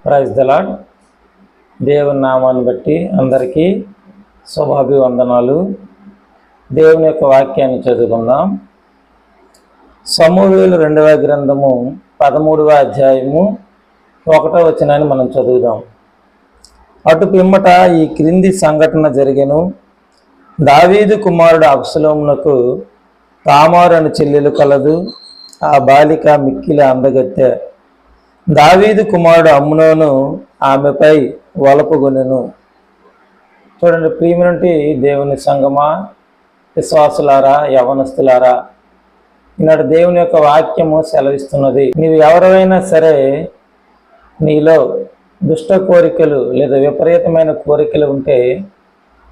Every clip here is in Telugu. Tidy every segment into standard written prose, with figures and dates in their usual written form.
Praise the lord. దేవుని నామాన్ని బట్టి అందరికీ శుభాభివందనాలు. దేవుని యొక్క వాక్యాన్ని చదువుకుందాం. సమూయేలు 2వ గ్రంథము 13వ అధ్యాయము 1వ వచనాన్ని మనం చదువుదాం. అటు పిమ్మట ఈ క్రింది సంఘటన జరిగెను. దావీదు కుమారుడు అబ్షలోమునకు తామారు అను చెల్లెలు కలదు. ఆ బాలిక మిక్కిలి అందగత్తె. దావీదు కుమారుడు అమ్నోను ఆమెపై వలపుగొనెను. చూడండి ప్రియమైనటువంటి దేవుని సంగమా, విశ్వాసులారా, యవనస్తులారా, ఈనాడు దేవుని యొక్క వాక్యము సెలవిస్తున్నది. నీవు ఎవరైనా సరే నీలో దుష్ట కోరికలు లేదా విపరీతమైన కోరికలు ఉంటే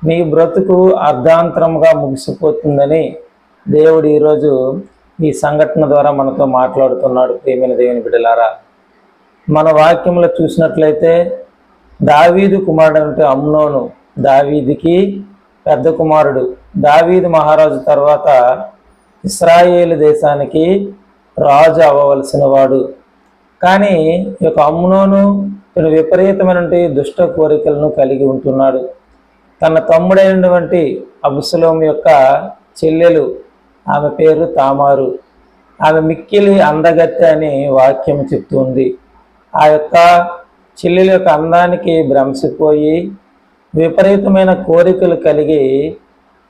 నీ బ్రతుకు అర్ధాంతరంగా ముగిసిపోతుందని దేవుడు ఈరోజు ఈ సంఘటన ద్వారా మనతో మాట్లాడుతున్నాడు. ప్రియమైన దేవుని బిడ్డలారా, మన వాక్యంలో చూసినట్లయితే దావీదు కుమారుడు అంటే అమ్నోను దావీదుకి పెద్ద కుమారుడు. దావీదు మహారాజు తర్వాత ఇశ్రాయేలు దేశానికి రాజు అవ్వవలసిన వాడు. కానీ ఈ యొక్క అమ్నోను విపరీతమైనటువంటి దుష్ట కోరికలను కలిగి ఉంటున్నాడు. తన తమ్ముడైనటువంటి అబ్షలోము యొక్క చెల్లెలు, ఆమె పేరు తామారు. ఆమె మిక్కిలి అందగత్తె అని వాక్యం చెప్తుంది. ఆ యొక్క చెల్లెల యొక్క అందానికి భ్రమిసిపోయి విపరీతమైన కోరికలు కలిగి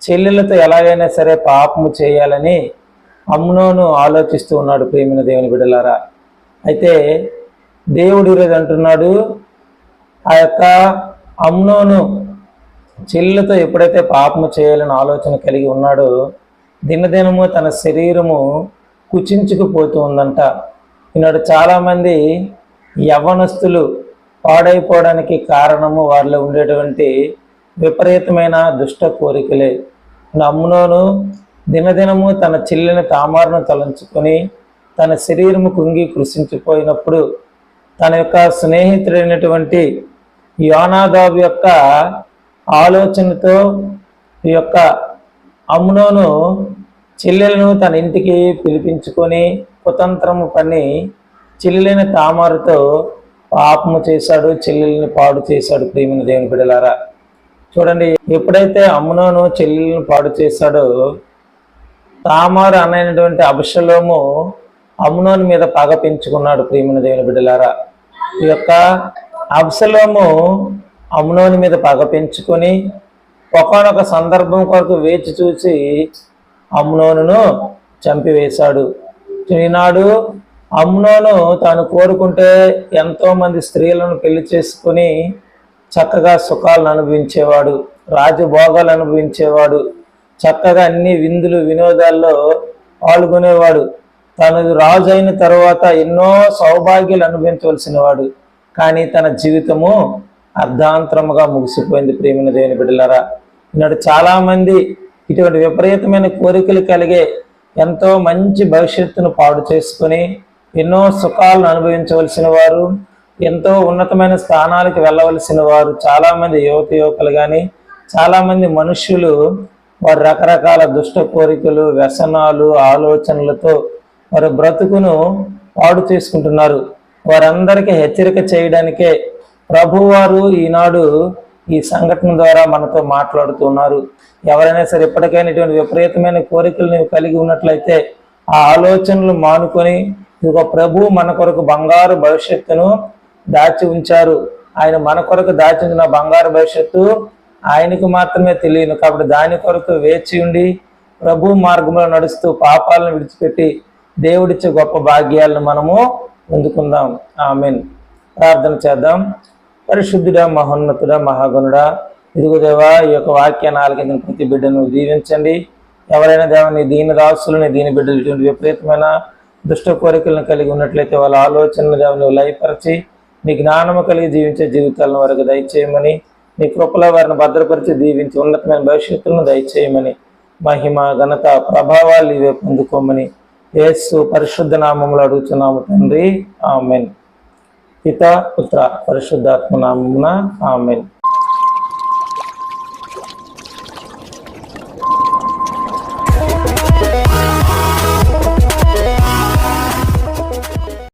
చెల్లెలతో ఎలాగైనా సరే పాపము చేయాలని అమ్నోను ఆలోచిస్తూ ఉన్నాడు. ప్రియమైన దేవుని బిడ్డలారా, అయితే దేవుడు ఈరోజు అంటున్నాడు, ఆ యొక్క అమ్నోను చెల్లెలతో ఎప్పుడైతే పాపము చేయాలని ఆలోచన కలిగి ఉన్నాడో దినదినము తన శరీరము కుచించుకుపోతూ ఉందంట. ఈనాడు చాలామంది యవ్వనస్తులు పాడైపోవడానికి కారణము వారిలో ఉండేటువంటి విపరీతమైన దుష్ట కోరికలే. అమ్నోను దినదినము తన చెల్లిని తామారును తలంచుకొని తన శరీరము కుంగి కృషించిపోయినప్పుడు తన యొక్క స్నేహితుడైనటువంటి యోనాదాబు యొక్క ఆలోచనతో ఈ యొక్క అమ్నోను చెల్లెలను తన ఇంటికి పిలిపించుకొని కుతంత్రము పని చెల్లెలైన తామారుతో పాపము చేశాడు, చెల్లెల్ని పాడు చేశాడు. ప్రియమైన దేవుని బిడ్డలారా, చూడండి, ఎప్పుడైతే అమ్నోను చెల్లెలను పాడు చేశాడో తామారు అనైనటువంటి అబ్షలోము అమ్నోను మీద పగ పెంచుకున్నాడు. ప్రియమైన దేవుని బిడ్డలారా, ఈ యొక్క అబ్షలోము అమ్నోను మీద పగ పెంచుకొని ఒకానొక సందర్భం కొరకు వేచి చూసి అమ్నోనును చంపివేశాడు. ఈనాడు అమ్నోను తాను కోరుకుంటే ఎంతోమంది స్త్రీలను పెళ్లి చేసుకుని చక్కగా సుఖాలను అనుభవించేవాడు, రాజభోగాలు అనుభవించేవాడు, చక్కగా అన్ని విందులు వినోదాల్లో పాల్గొనేవాడు. తను రాజు అయిన తర్వాత ఎన్నో సౌభాగ్యాలు అనుభవించవలసిన వాడు. కానీ తన జీవితము అర్ధాంతరముగా ముగిసిపోయింది. ప్రియమైన దేవుని బిడ్డలారా, ఈనాడు చాలామంది ఇటువంటి విపరీతమైన కోరికలు కలిగే ఎంతో మంచి భవిష్యత్తును పాడు చేసుకుని ఎన్నో సుఖాలను అనుభవించవలసిన వారు, ఎంతో ఉన్నతమైన స్థానాలకు వెళ్ళవలసిన వారు చాలామంది యువకులు కానీ చాలామంది మనుష్యులు వారి రకరకాల దుష్ట కోరికలు, వ్యసనాలు, ఆలోచనలతో వారి బ్రతుకును పాడు చేసుకుంటున్నారు. వారందరికీ హెచ్చరిక చేయడానికే ప్రభువారు ఈనాడు ఈ సంఘటన ద్వారా మనతో మాట్లాడుతున్నారు. ఎవరైనా సరే ఎప్పటికైనా ఇటువంటి విపరీతమైన కోరికలు నీవు కలిగి ఉన్నట్లయితే ఆ ఆలోచనలు మానుకొని ఇదిగో ప్రభు మన కొరకు బంగారు భవిష్యత్తును దాచి ఉంచారు. ఆయన మన కొరకు దాచి ఉంచిన బంగారు భవిష్యత్తు ఆయనకు మాత్రమే తెలియను. కాబట్టి దాని కొరకు వేచి ఉండి ప్రభు మార్గంలో నడుస్తూ పాపాలను విడిచిపెట్టి దేవుడిచ్చే గొప్ప భాగ్యాలను మనము పొందుకుందాం. ఆమేన్. ప్రార్థన చేద్దాం. పరిశుద్ధుడా, మహోన్నతుడా, మహాగణుడా, ఇదిగో దేవా, ఈ యొక్క వాక్యాన్ని ఆలకించిన ప్రతి బిడ్డను దీవించండి. ఎవరైనా దేవా నీ దీని దాసులు, నీ దీని బిడ్డలు ఇటువంటి విపరీతమైన దుష్ట కోరికలను కలిగి ఉన్నట్లయితే వాళ్ళ ఆలోచనలు దేవ నువ్వు లయపరిచి నీ జ్ఞానము కలిగి జీవించే జీవితాలను వరకు దయచేయమని, నీ కృపలో వారిని భద్రపరిచి దీవించి ఉన్నతమైన భవిష్యత్తులను దయచేయమని, మహిమ ఘనత ప్రభావాలు ఇవే పొందుకోమని యేసు పరిశుద్ధ నామములో అడుగుతున్నాము తండ్రి. ఆమెన్. పిత, పుత్ర, పరిశుద్ధాత్మ నామమున ఆమెన్.